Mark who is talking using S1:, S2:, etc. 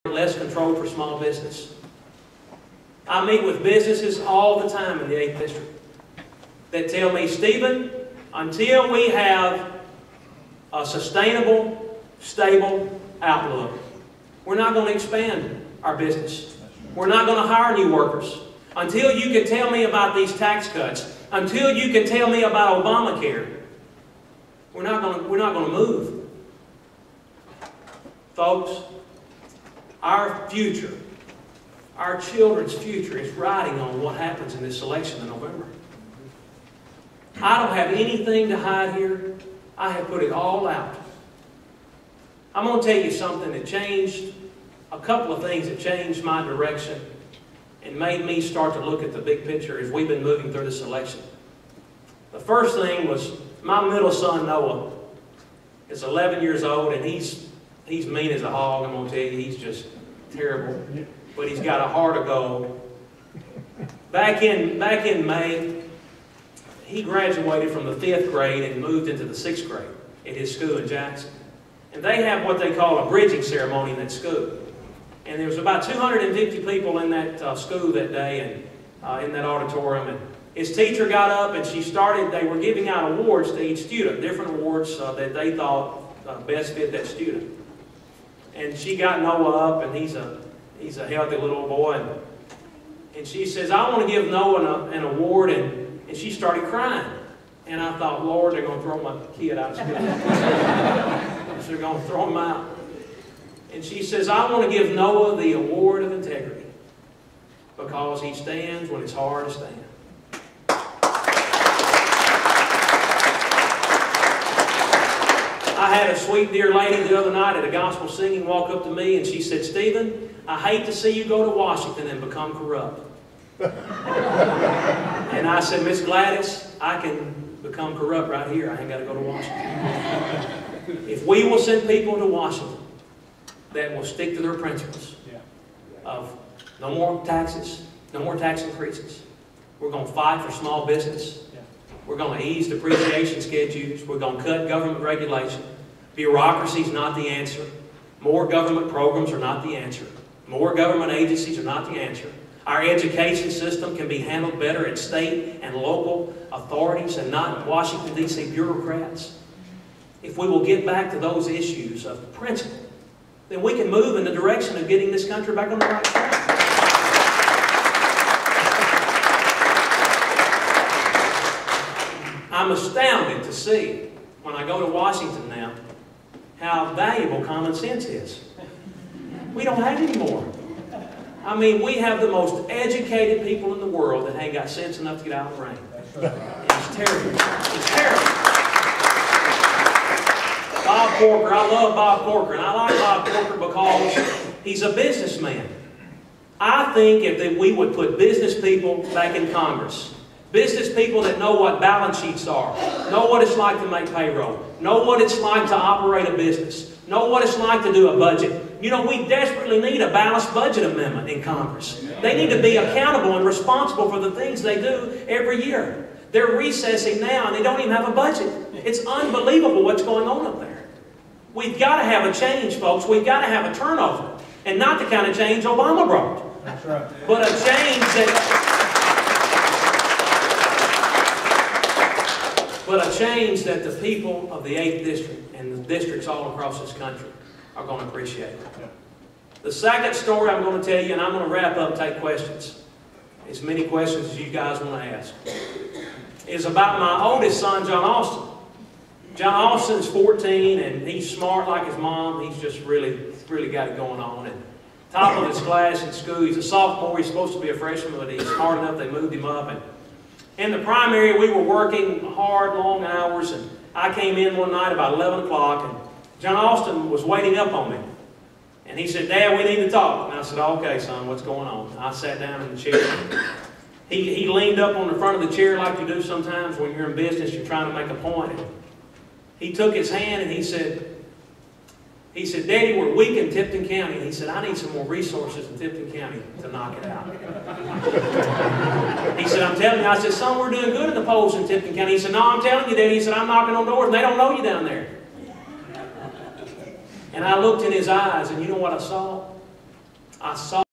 S1: less control for small business. I meet with businesses all the time in the 8th District that tell me, Stephen, until we have a sustainable, stable outlook, we're not going to expand our business. We're not going to hire new workers. Until you can tell me about these tax cuts, until you can tell me about Obamacare, we're not going to move. Folks, our future, our children's future is riding on what happens in this election in November. I don't have anything to hide here. I have put it all out. I'm going to tell you something that changed, a couple of things that changed my direction and made me start to look at the big picture as we've been moving through this election. The first thing was my middle son, Noah, is 11 years old, and he's mean as a hog. I'm going to tell you, he's just terrible. But he's got a heart of gold. Back in May, he graduated from the 5th grade and moved into the 6th grade at his school in Jackson. And they have what they call a bridging ceremony in that school. And there was about 250 people in that school that day and in that auditorium. And his teacher got up and they were giving out awards to each student, different awards that they thought best fit that student. And she got Noah up, and he's a healthy little boy. And she says, I want to give Noah an award. And she started crying. And I thought, Lord, they're going to throw my kid out of school. They're going to throw him out. And she says, I want to give Noah the award of integrity because he stands when it's hard to stand. I had a sweet dear lady the other night at a gospel singing walk up to me, and she said, Stephen, I hate to see you go to Washington and become corrupt. And I said, Miss Gladys, I can become corrupt right here. I ain't got to go to Washington. If we will send people to Washington that will stick to their principles of no more taxes, no more tax increases, we're going to fight for small business. We're going to ease depreciation schedules. We're going to cut government regulation. Bureaucracy is not the answer. More government programs are not the answer. More government agencies are not the answer. Our education system can be handled better at state and local authorities and not Washington, D.C. bureaucrats. If we will get back to those issues of principle, then we can move in the direction of getting this country back on the right track. I'm astounded to see, when I go to Washington now, how valuable common sense is. We don't have it anymore. I mean, we have the most educated people in the world that ain't got sense enough to get out of the rain. And it's terrible. It's terrible. Bob Corker, I love Bob Corker, and I like Bob Corker because he's a businessman. I think if we would put business people back in Congress, business people that know what balance sheets are, know what it's like to make payroll, know what it's like to operate a business, know what it's like to do a budget. You know, we desperately need a balanced budget amendment in Congress. They need to be accountable and responsible for the things they do every year. They're recessing now and they don't even have a budget. It's unbelievable what's going on up there. We've got to have a change, folks. We've got to have a turnover. And not the kind of change Obama brought.
S2: That's right.
S1: But a change that... But a change that the people of the 8th District and the districts all across this country are going to appreciate. The second story I'm going to tell you, and I'm going to wrap up and take questions, as many questions as you guys want to ask, is about my oldest son, John Austin. John Austin's 14, and he's smart like his mom. He's just really got it going on. And top of his class in school. He's a sophomore. He's supposed to be a freshman, but he's smart enough. They moved him up. And in the primary, we were working hard, long hours, and I came in one night about 11 o'clock, and John Austin was waiting up on me. And he said, Dad, we need to talk. And I said, okay, son, what's going on? I sat down in the chair. He leaned up on the front of the chair like you do sometimes when you're in business, you're trying to make a point. And he took his hand and he said, Daddy, we're weak in Tipton County. And he said, I need some more resources in Tipton County to knock it out. He said, I'm telling you. I said, son, we're doing good in the polls in Tipton County. He said, no, I'm telling you, Daddy. He said, I'm knocking on doors and they don't know you down there. And I looked in his eyes and you know what I saw? I saw